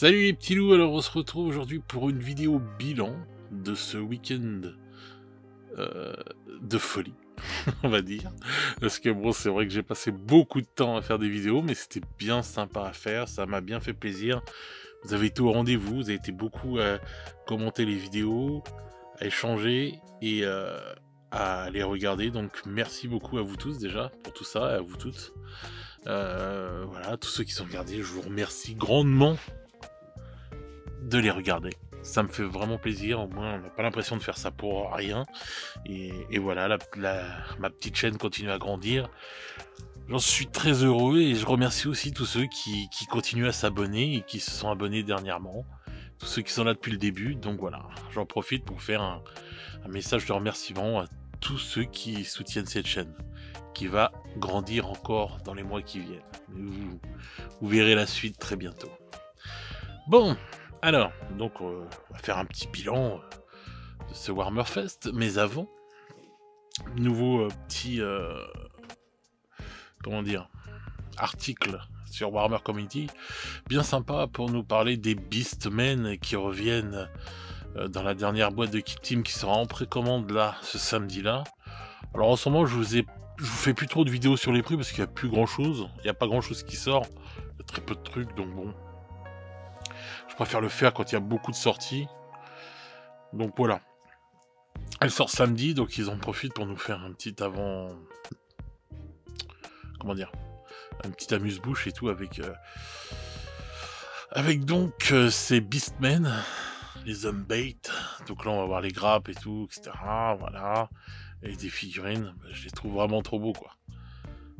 Salut les petits loups, alors on se retrouve aujourd'hui pour une vidéo bilan de ce week-end de folie, on va dire. Parce que bon, c'est vrai que j'ai passé beaucoup de temps à faire des vidéos, mais c'était bien sympa à faire, ça m'a bien fait plaisir. Vous avez été au rendez-vous, vous avez été beaucoup à commenter les vidéos, à échanger et à les regarder. Donc merci beaucoup à vous tous déjà pour tout ça, et à vous toutes. Voilà, tous ceux qui sont regardés, je vous remercie grandement de les regarder. Ça me fait vraiment plaisir, au moins on n'a pas l'impression de faire ça pour rien. Et voilà, ma petite chaîne continue à grandir. J'en suis très heureux et je remercie aussi tous ceux qui continuent à s'abonner et qui se sont abonnés dernièrement. Tous ceux qui sont là depuis le début. Donc voilà, j'en profite pour faire un message de remerciement à tous ceux qui soutiennent cette chaîne, qui va grandir encore dans les mois qui viennent. Vous verrez la suite très bientôt. Bon, alors, donc on va faire un petit bilan de ce Warhammer Fest, mais avant, nouveau petit, comment dire, article sur Warhammer Community, bien sympa pour nous parler des Beastmen qui reviennent dans la dernière boîte de Kit Team qui sera en précommande là, ce samedi-là. Alors en ce moment, je vous fais plus trop de vidéos sur les prix parce qu'il n'y a plus grand chose, il n'y a pas grand chose qui sort, il y a très peu de trucs, donc bon. Je préfère le faire quand il y a beaucoup de sorties. Donc voilà. Elle sort samedi, donc ils en profitent pour nous faire un petit avant... Comment dire, un petit amuse-bouche et tout avec... Avec donc ces Beastmen, les Umbait. Donc là on va voir les grappes et tout, etc. Voilà. Et des figurines, je les trouve vraiment trop beaux quoi.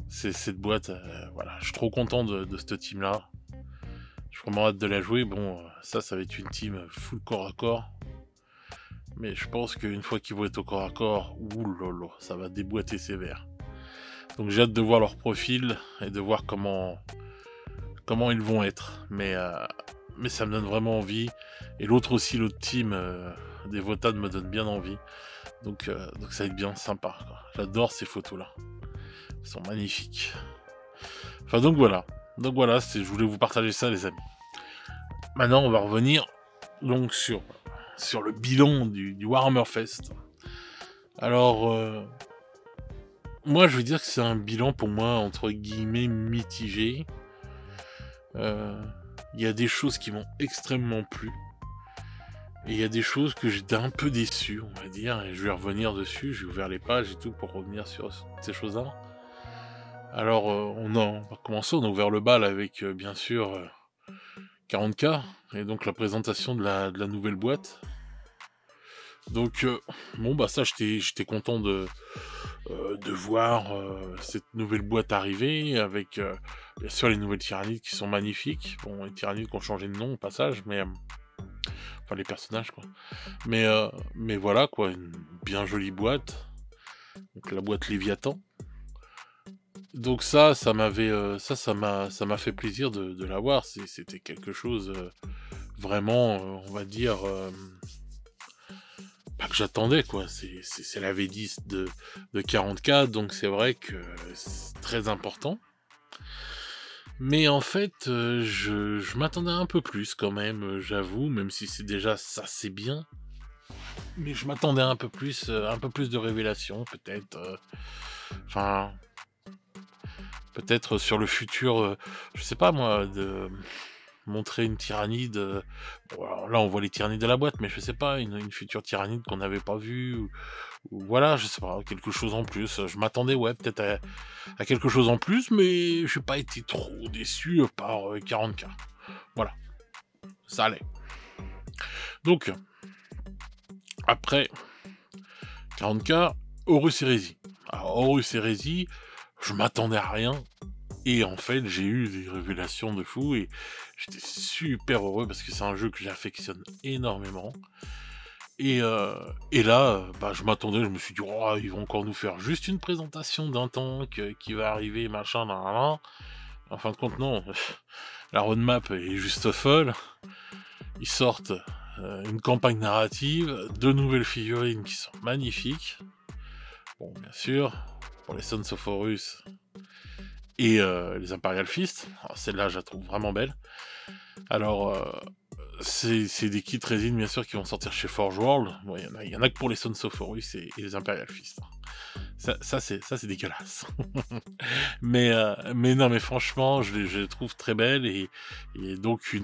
C'est cette boîte, voilà. Je suis trop content de cette team là. Je suis vraiment hâte de la jouer. Bon, ça va être une team full corps à corps. Mais je pense qu'une fois qu'ils vont être au corps à corps, oulala, ça va déboîter sévère. Donc j'ai hâte de voir leur profil et de voir comment ils vont être. Mais ça me donne vraiment envie. Et l'autre aussi, l'autre team des Votad me donne bien envie. Donc ça va être bien sympa. J'adore ces photos-là. Elles sont magnifiques. Enfin donc voilà. Donc voilà, je voulais vous partager ça les amis. Maintenant on va revenir donc sur le bilan du Warhammer Fest. Alors, moi je veux dire que c'est un bilan pour moi entre guillemets mitigé. Il y a des choses qui m'ont extrêmement plu. Et il y a des choses que j'étais un peu déçu, on va dire. Et je vais revenir dessus, j'ai ouvert les pages et tout pour revenir sur ces choses-là. Alors, on va commencer, on a ouvert le bal avec bien sûr 40K. Et donc la présentation de la nouvelle boîte. Donc, bon, bah ça, j'étais content de voir cette nouvelle boîte arriver, avec bien sûr les nouvelles tyrannides qui sont magnifiques. Bon, les tyrannides qui ont changé de nom au passage, mais... enfin, les personnages, quoi. Mais voilà, quoi, une bien jolie boîte. Donc la boîte Léviathan. Donc ça m'avait... ça m'a fait plaisir de la voir. C'était quelque chose vraiment, on va dire... pas que j'attendais quoi, c'est la V10 de 40K, donc c'est vrai que c'est très important. Mais en fait, je m'attendais un peu plus quand même, j'avoue, même si c'est déjà ça c'est bien. Mais je m'attendais un peu plus de révélations, peut-être. Enfin, peut-être sur le futur, je sais pas moi, de montrer une tyrannide. Bon, alors là, on voit les tyrannides de la boîte, mais je sais pas, une future tyrannide qu'on n'avait pas vue. Ou voilà, je sais pas, quelque chose en plus. Je m'attendais, ouais, peut-être à quelque chose en plus, mais je n'ai pas été trop déçu par 40K. Voilà, ça allait. Donc, après 40K, Horus Hérésie. Alors, Horus Hérésie, je m'attendais à rien. Et en fait, j'ai eu des révélations de fou et j'étais super heureux parce que c'est un jeu que j'affectionne énormément. Et là, bah, je m'attendais, je me suis dit, oh, ils vont encore nous faire juste une présentation d'un tank qui va arriver, machin, nan, nan, nan. En fin de compte, non. La roadmap est juste folle. Ils sortent une campagne narrative, 2 nouvelles figurines qui sont magnifiques. Bon, bien sûr, pour les Sons of Horus et les Imperial Fist. Alors celle-là, je la trouve vraiment belle. Alors, c'est des kits résine, bien sûr, qui vont sortir chez Forge World. Bon, il y en a que pour les Sons of Horus et les Imperial Fist. Ça c'est dégueulasse. Mais non, mais franchement, je les trouve très belles et donc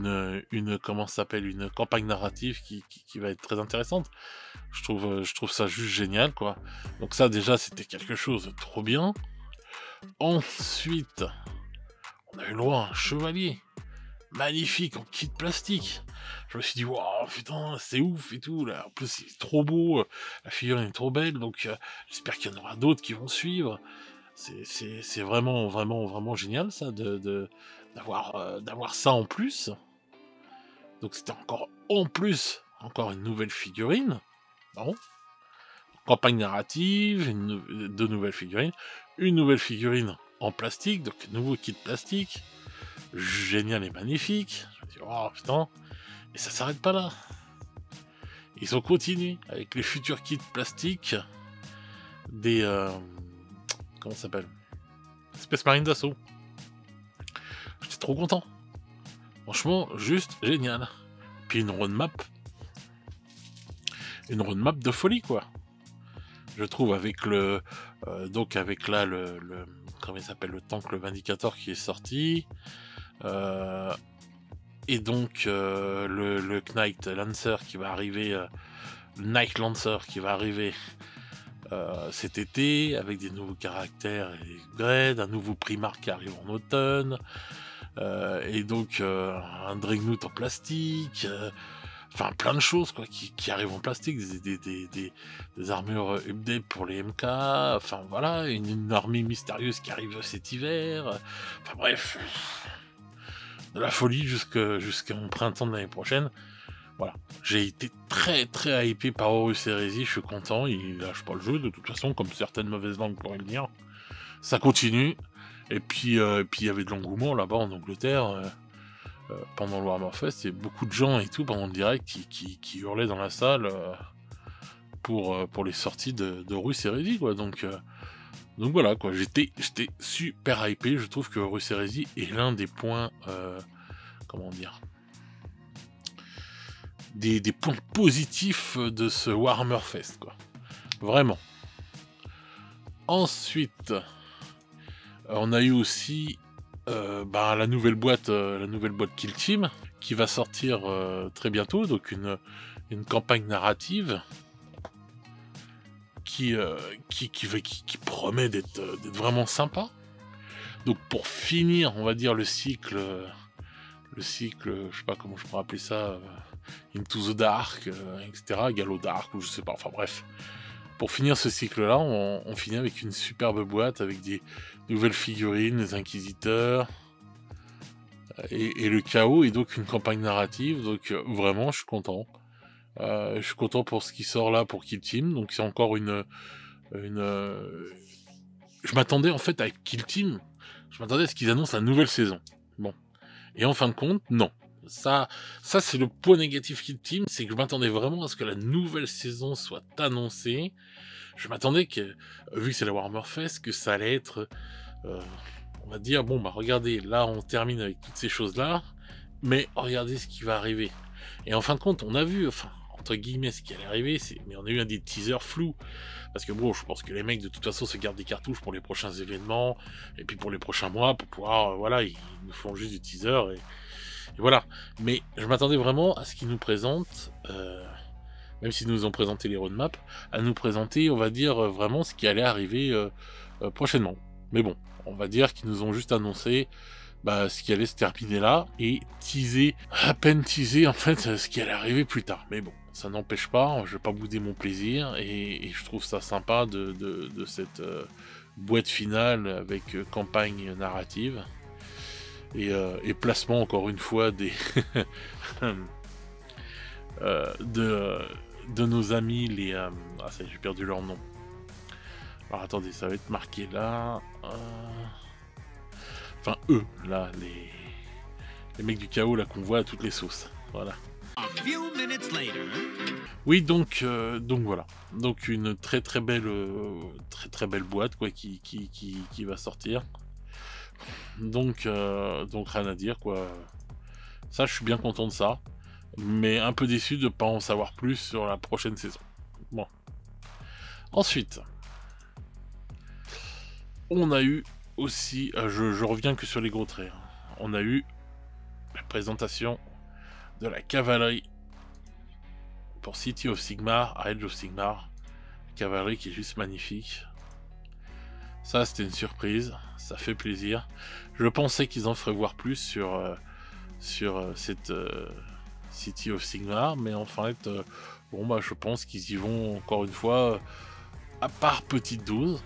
comment ça s'appelle, une campagne narrative qui va être très intéressante. Je trouve ça juste génial, quoi. Donc ça, déjà, c'était quelque chose de trop bien. Ensuite, on a eu le droit à un chevalier magnifique en kit plastique. Je me suis dit, waouh, putain, c'est ouf et tout. Là. En plus, il est trop beau, la figurine est trop belle, donc j'espère qu'il y en aura d'autres qui vont suivre. C'est vraiment, vraiment, vraiment génial, ça, d'avoir ça en plus. Donc c'était encore, en plus, encore une nouvelle figurine. Bon. Campagne narrative, deux nouvelles figurines, une nouvelle figurine en plastique, donc nouveau kit plastique, génial et magnifique. Je me dis, oh putain, et ça s'arrête pas là. Ils ont continué avec les futurs kits plastiques des comment ça s'appelle, Space Marine d'assaut. J'étais trop content. Franchement, juste génial. Puis une roadmap de folie, quoi. Je trouve avec donc avec là le comment il s'appelle, le tank, le Vindicator qui est sorti, et donc le Knight Lancer qui va arriver, le Knight Lancer qui va arriver cet été avec des nouveaux caractères et des grades, un nouveau Primarch qui arrive en automne, et donc un Dreadnought en plastique. Enfin, plein de choses quoi, qui arrivent en plastique, des armures update pour les MK, enfin voilà, une armée mystérieuse qui arrive cet hiver, enfin bref, de la folie jusqu'en printemps de l'année prochaine. Voilà, j'ai été très très hypé par Horus Heresy, je suis content, il lâche pas le jeu de toute façon, comme certaines mauvaises langues pourraient le dire. Ça continue, et puis il y avait de l'engouement là-bas en Angleterre. Pendant le Warhammer Fest, il y a beaucoup de gens et tout pendant le direct qui hurlaient dans la salle pour les sorties de Horus Heresy, quoi. Donc voilà, quoi. J'étais super hypé. Je trouve que Horus Heresy est l'un des points, comment dire, des points positifs de ce Warhammer Fest, quoi. Vraiment. Ensuite, on a eu aussi la nouvelle boîte Kill Team qui va sortir très bientôt, donc une campagne narrative qui promet d'être vraiment sympa. Donc pour finir, on va dire le cycle, je sais pas comment je pourrais appeler ça, Into the Dark, etc., Gallo Dark, ou je sais pas, enfin bref. Pour finir ce cycle-là, on finit avec une superbe boîte avec des nouvelles figurines, les inquisiteurs et le chaos, et donc une campagne narrative. Donc vraiment, je suis content. Je suis content pour ce qui sort là pour Kill Team. Donc c'est encore une. Je m'attendais en fait avec Kill Team, je m'attendais à ce qu'ils annoncent la nouvelle saison. Bon, et en fin de compte, non. Ça c'est le point négatif Kill Team, c'est que je m'attendais vraiment à ce que la nouvelle saison soit annoncée. Je m'attendais que, vu que c'est la Warhammer Fest, que ça allait être, on va dire, bon bah regardez, là on termine avec toutes ces choses-là, mais regardez ce qui va arriver. Et en fin de compte, on a vu, enfin, entre guillemets, ce qui allait arriver, mais on a eu des teasers flous. Parce que bon, je pense que les mecs de toute façon se gardent des cartouches pour les prochains événements, et puis pour les prochains mois, pour pouvoir, voilà, ils nous font juste du teaser, et voilà. Mais je m'attendais vraiment à ce qu'ils nous présentent, même s'ils nous ont présenté les roadmaps, à nous présenter, on va dire, vraiment ce qui allait arriver prochainement. Mais bon, on va dire qu'ils nous ont juste annoncé ce qui allait se terminer là, et teaser, à peine teaser en fait ce qui allait arriver plus tard. Mais bon, ça n'empêche pas, je vais pas bouder mon plaisir, et je trouve ça sympa de cette boîte finale avec campagne narrative. Et placement encore une fois des de nos amis les ça j'ai perdu leur nom. Alors attendez, ça va être marqué là. Enfin eux là, les mecs du chaos là qu'on voit à toutes les sauces. Voilà. Oui, donc voilà. Donc une très très belle boîte quoi qui va sortir. Donc rien à dire quoi. Ça, je suis bien content de ça. Mais un peu déçu de ne pas en savoir plus sur la prochaine saison. Bon. Ensuite, on a eu aussi, je reviens que sur les gros traits. On a eu la présentation de la cavalerie pour City of Sigmar, à Edge of Sigmar. Cavalerie qui est juste magnifique. Ça, c'était une surprise. Ça fait plaisir. Je pensais qu'ils en feraient voir plus sur cette City of Sigmar, mais en fait, bon, bah, je pense qu'ils y vont encore une fois, à part petite dose.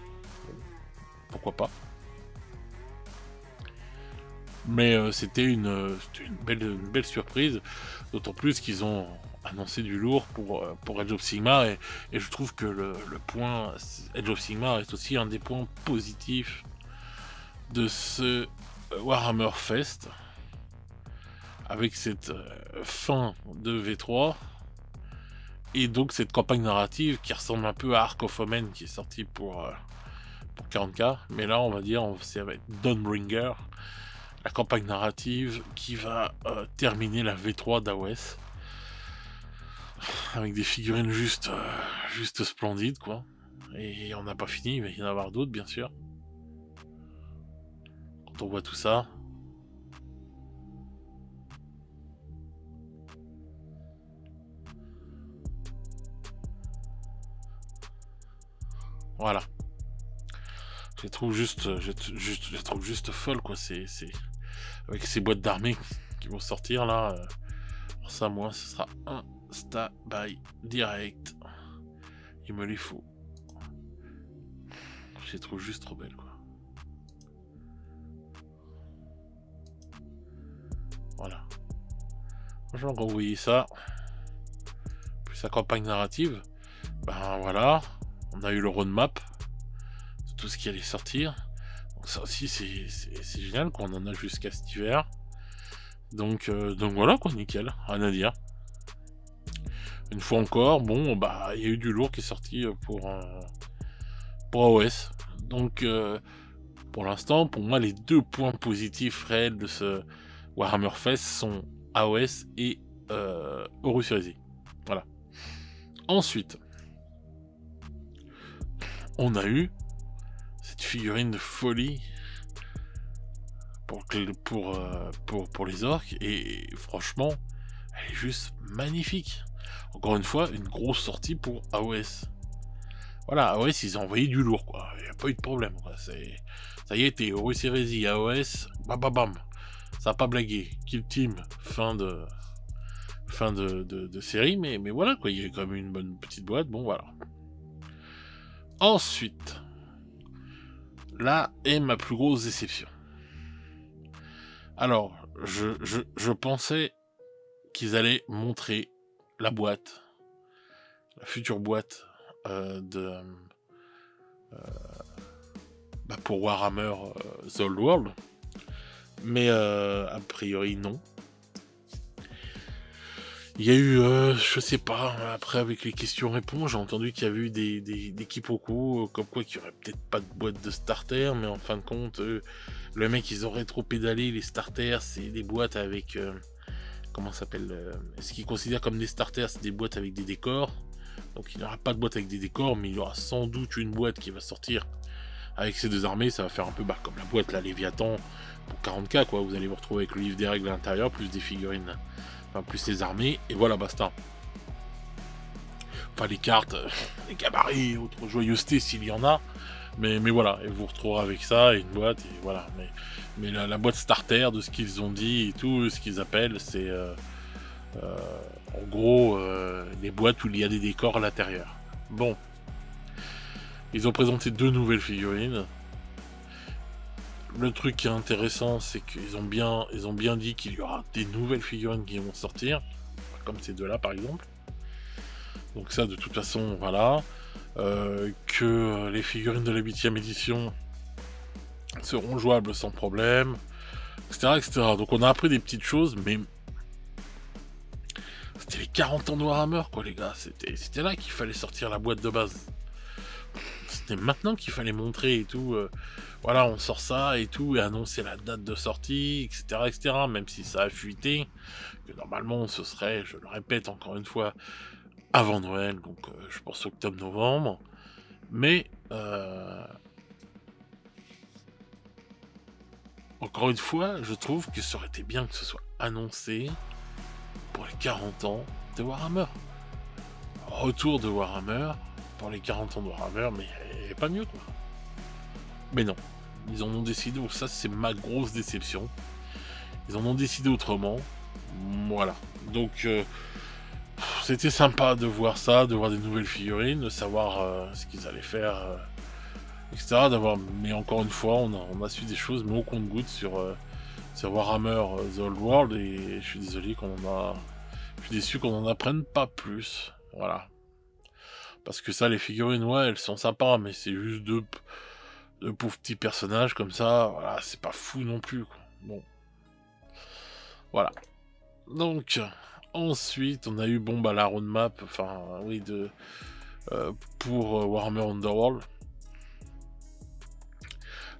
Pourquoi pas. Mais c'était une belle surprise, d'autant plus qu'ils ont annoncé du lourd pour Edge of Sigmar, et je trouve que le point Edge of Sigmar est aussi un des points positifs de ce Warhammer Fest, avec cette fin de V3, et donc cette campagne narrative qui ressemble un peu à Ark of Omen qui est sorti pour 40K, mais là on va dire ça va être Dawnbringer, la campagne narrative qui va terminer la V3 d'AOS avec des figurines juste splendides, quoi. Et on n'a pas fini, il va y en avoir d'autres bien sûr. Quand on voit tout ça, voilà. Je les trouve juste folle, quoi. C'est avec ces boîtes d'armée qui vont sortir là. Ça, moi, ce sera un Sta-by direct. Il me les faut. Je les trouve juste trop belles, quoi. Voilà. Je vais renvoyer ça. Plus sa campagne narrative. Ben voilà. On a eu le roadmap de tout ce qui allait sortir. Donc ça aussi, c'est génial, qu'on en a jusqu'à cet hiver. Donc voilà, quoi, nickel. Rien à dire. Une fois encore, bon, bah, il y a eu du lourd qui est sorti pour AOS. Donc, pour l'instant, pour moi, les deux points positifs réels de ce Warhammer Fest sont AOS et Horus Heresy. Voilà. Ensuite, on a eu cette figurine de folie pour les orques, et franchement, elle est juste magnifique. Encore une fois, une grosse sortie pour AOS. Voilà, AOS, ils ont envoyé du lourd, quoi. Il n'y a pas eu de problème, quoi. Ça y est, t'es Horus Heresy, AOS, bam bam bam. Ça n'a pas blagué. Kill Team, fin de série, mais voilà, quoi. Il y a quand même une bonne petite boîte, bon, voilà. Ensuite, là est ma plus grosse déception. Alors, je pensais qu'ils allaient montrer la boîte, la future boîte pour Warhammer The Old World, mais a priori non. Il y a eu, je sais pas, après avec les questions-réponses, j'ai entendu qu'il y avait eu des quiproquos, comme quoi qu'il n'y aurait peut-être pas de boîte de starter, mais en fin de compte, le mec, ils auraient trop pédalé. Les starters, c'est des boîtes avec... comment ça s'appelle, ce qu'ils considèrent comme des starters, c'est des boîtes avec des décors. Donc il n'y aura pas de boîte avec des décors, mais il y aura sans doute une boîte qui va sortir avec ces deux armées. Ça va faire un peu comme la boîte, la Léviathan, pour 40K, quoi. Vous allez vous retrouver avec le livre des règles à l'intérieur, plus des figurines, enfin plus les armées, et voilà, basta. Enfin les cartes, les gabarits, autres joyeusetés s'il y en a. Mais voilà, et vous retrouverez avec ça, et une boîte, et voilà. Mais la boîte starter, de ce qu'ils ont dit et tout, ce qu'ils appellent, c'est en gros les boîtes où il y a des décors à l'intérieur. Bon. Ils ont présenté 2 nouvelles figurines. Le truc qui est intéressant, c'est qu'ils ont bien dit qu'il y aura des nouvelles figurines qui vont sortir, comme ces deux-là par exemple. Donc ça, de toute façon, voilà. Que les figurines de la 8ème édition seront jouables sans problème, etc., etc. Donc on a appris des petites choses, mais c'était les 40 ans de Warhammer, quoi, les gars. C'était là qu'il fallait sortir la boîte de base. c'était maintenant qu'il fallait montrer et tout. Voilà, on sort ça et tout, et annoncer la date de sortie, etc., etc., même si ça a fuité, que normalement ce serait, je le répète encore une fois, avant Noël, donc je pense octobre-novembre. Mais encore une fois, je trouve que ça aurait été bien que ce soit annoncé pour les 40 ans de Warhammer. Retour de Warhammer pour les 40 ans de Warhammer, mais pas mieux quoi. Mais non, ils en ont décidé, ça c'est ma grosse déception. Ils en ont décidé autrement. Voilà. Donc c'était sympa de voir ça, de voir des nouvelles figurines, de savoir ce qu'ils allaient faire, etc. Mais encore une fois, on a su des choses, mais au compte-gouttes sur Warhammer The Old World, et je suis désolé je suis déçu qu'on en apprenne pas plus. Voilà. Parce que ça, les figurines, ouais, elles sont sympas, mais c'est juste deux pauvres petits personnages comme ça. Voilà, c'est pas fou non plus, quoi. Bon. Voilà. Donc, ensuite, on a eu, bon, bah, la roadmap, enfin, oui, pour Warhammer Underworld.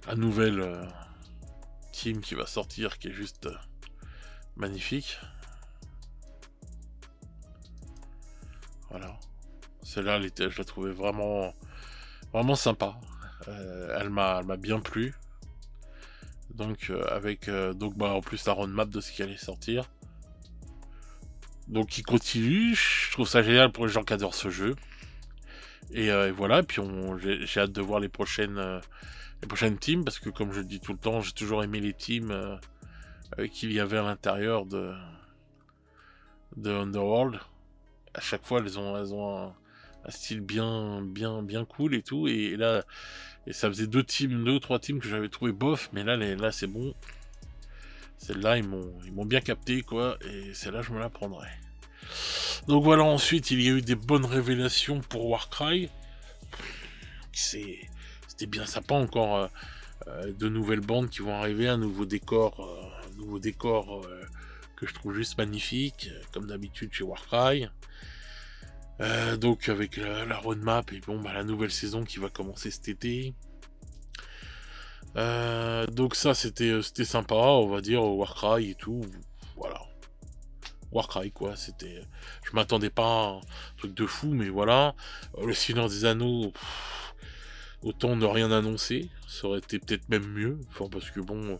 La nouvelle team qui va sortir, qui est juste magnifique. Voilà. Celle-là, je la trouvais vraiment, vraiment sympa. Elle m'a bien plu. Donc, avec donc, bah, en plus la roadmap de ce qui allait sortir. Donc, il continue. Je trouve ça génial pour les gens qui adorent ce jeu. Et voilà. Et puis, j'ai hâte de voir les prochaines teams, parce que comme je le dis tout le temps, j'ai toujours aimé les teams qu'il y avait à l'intérieur de Underworld. À chaque fois, elles ont un style bien cool et tout. Et là, ça faisait 2 ou 3 teams que j'avais trouvé bof, mais là c'est bon. Celle-là, ils m'ont bien capté, quoi, et celle-là, je me la prendrai. Donc voilà, ensuite, il y a eu des bonnes révélations pour Warcry. C'était bien sympa, encore de nouvelles bandes qui vont arriver, un nouveau décor que je trouve juste magnifique, comme d'habitude chez Warcry. Donc avec la roadmap et bon, bah, la nouvelle saison qui va commencer cet été. Donc ça c'était sympa, on va dire, Warcry et tout. Voilà. Warcry quoi, je m'attendais pas à un truc de fou, mais voilà. Le Seigneur des Anneaux, autant ne rien annoncer, ça aurait été peut-être même mieux. Enfin, parce que bon,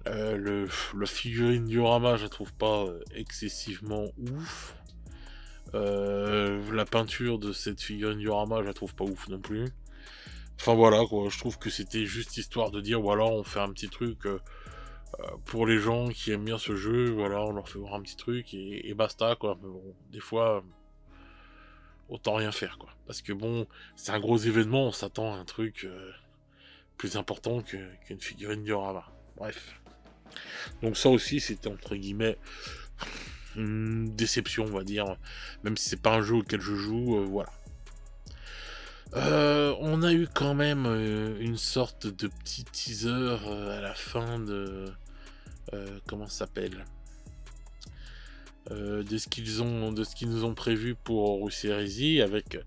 la figurine diorama, je la trouve pas excessivement ouf. La peinture de cette figurine diorama, je la trouve pas ouf non plus. Enfin voilà quoi, je trouve que c'était juste histoire de dire voilà, on fait un petit truc pour les gens qui aiment bien ce jeu, voilà, on leur fait voir un petit truc et basta quoi. Mais bon, des fois, autant rien faire quoi. Parce que bon, c'est un gros événement, on s'attend à un truc plus important qu'une figurine diorama. Bref. Donc ça aussi, c'était entre guillemets une déception, on va dire, même si c'est pas un jeu auquel je joue, voilà. On a eu quand même une sorte de petit teaser à la fin de comment ça s'appelle, de ce qu'ils nous ont prévu pour Horus Heresy, avec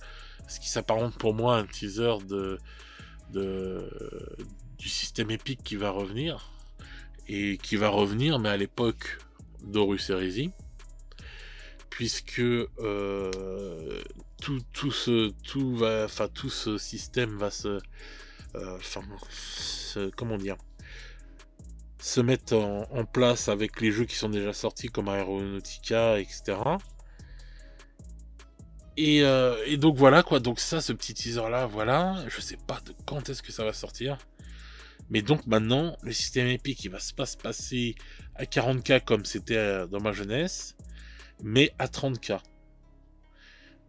ce qui s'apparente pour moi un teaser du système épique qui va revenir, mais à l'époque d'Horus Heresy, puisque tout ce système va se mettre en place avec les jeux qui sont déjà sortis comme Aeronautica, etc. Et donc voilà quoi, donc ça, ce petit teaser là, voilà, je sais pas de quand est-ce que ça va sortir. Mais donc maintenant, le système épique, il va pas se passer à 40K comme c'était dans ma jeunesse, mais à 30K.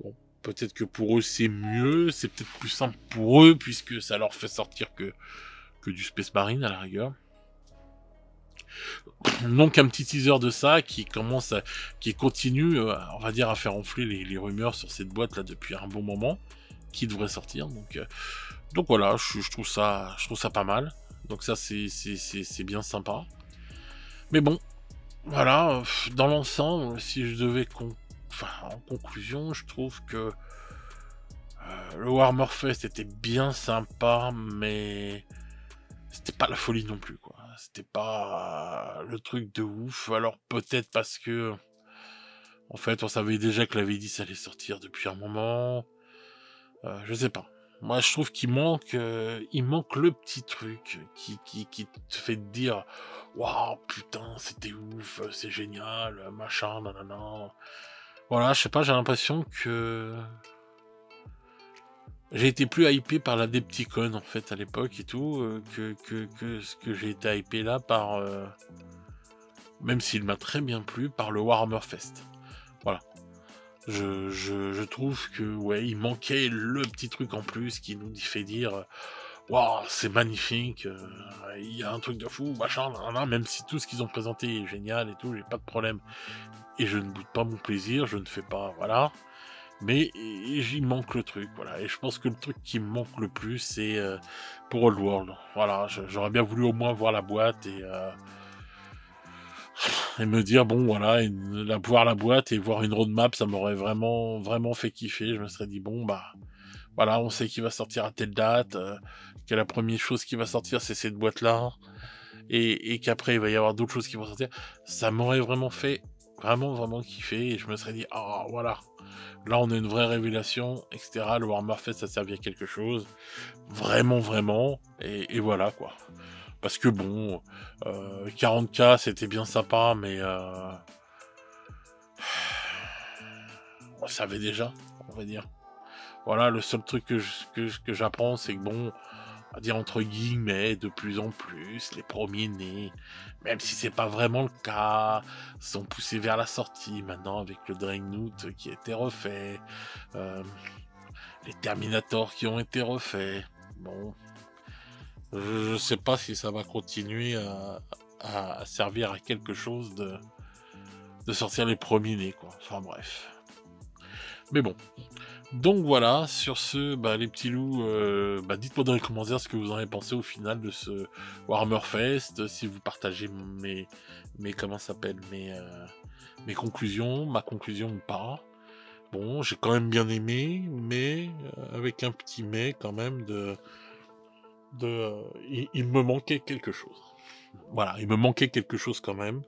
Bon, peut-être que pour eux c'est mieux, c'est peut-être plus simple pour eux, puisque ça leur fait sortir que du Space Marine à la rigueur. Donc un petit teaser de ça qui continue, on va dire, à faire enfler les rumeurs sur cette boîte là depuis un bon moment, qui devrait sortir. Donc voilà, je trouve ça pas mal. Donc ça c'est bien sympa. Mais bon, voilà, dans l'ensemble, si je devais en conclusion, je trouve que Le Warhammer Fest était bien sympa, mais c'était pas la folie non plus, quoi. C'était pas le truc de ouf. Alors peut-être parce que, en fait, on savait déjà que la V10 allait sortir depuis un moment. Je sais pas. Moi, je trouve il manque le petit truc qui te fait te dire, waouh, putain, c'était ouf, c'est génial, machin, nanana. Voilà, je sais pas, j'ai l'impression que j'ai été plus hypé par la Adepticon en fait à l'époque et tout que ce que j'ai été hypé là par même s'il m'a très bien plu par le Warhammer Fest. Voilà. Je trouve que ouais, il manquait le petit truc en plus qui nous fait dire waouh, c'est magnifique, il y a un truc de fou, machin, nan, même si tout ce qu'ils ont présenté est génial et tout, j'ai pas de problème. Et je ne boude pas mon plaisir, je ne fais pas, voilà. Mais j'y manque le truc, voilà. Et je pense que le truc qui me manque le plus, c'est pour Old World. Voilà, j'aurais bien voulu au moins voir la boîte et me dire, bon, voilà, voir la boîte et voir une roadmap, ça m'aurait vraiment, vraiment fait kiffer. Je me serais dit, bon, bah, voilà, on sait qu'il va sortir à telle date, que la première chose qui va sortir, c'est cette boîte-là, et qu'après, il va y avoir d'autres choses qui vont sortir. Ça m'aurait vraiment fait, vraiment, vraiment kiffer, et je me serais dit, ah, voilà. Là, on a une vraie révélation, etc. Le Warhammer Fest, ça servait à quelque chose. Vraiment, vraiment. Et voilà, quoi. Parce que bon, 40K, c'était bien sympa, mais on savait déjà, on va dire. Voilà, le seul truc que j'apprends, c'est que bon, on va dire entre guillemets, de plus en plus, les premiers nés, même si c'est pas vraiment le cas, sont poussés vers la sortie maintenant avec le Dreadnought qui a été refait, les Terminators qui ont été refaits. Bon, je sais pas si ça va continuer à servir à quelque chose de sortir les premiers nés, quoi. Enfin bref. Mais bon. Donc voilà, sur ce, bah, les petits loups, dites-moi dans les commentaires ce que vous en avez pensé au final de ce Warhammer Fest, si vous partagez comment ça s'appelle, mes conclusions, ma conclusion ou pas. Bon, j'ai quand même bien aimé, mais avec un petit mais quand même il me manquait quelque chose. Voilà, il me manquait quelque chose quand même.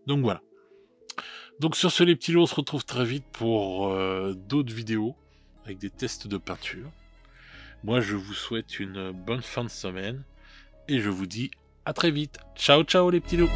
Donc voilà. Donc sur ce les petits loups, on se retrouve très vite pour d'autres vidéos avec des tests de peinture. Moi je vous souhaite une bonne fin de semaine et je vous dis à très vite. Ciao ciao les petits loups.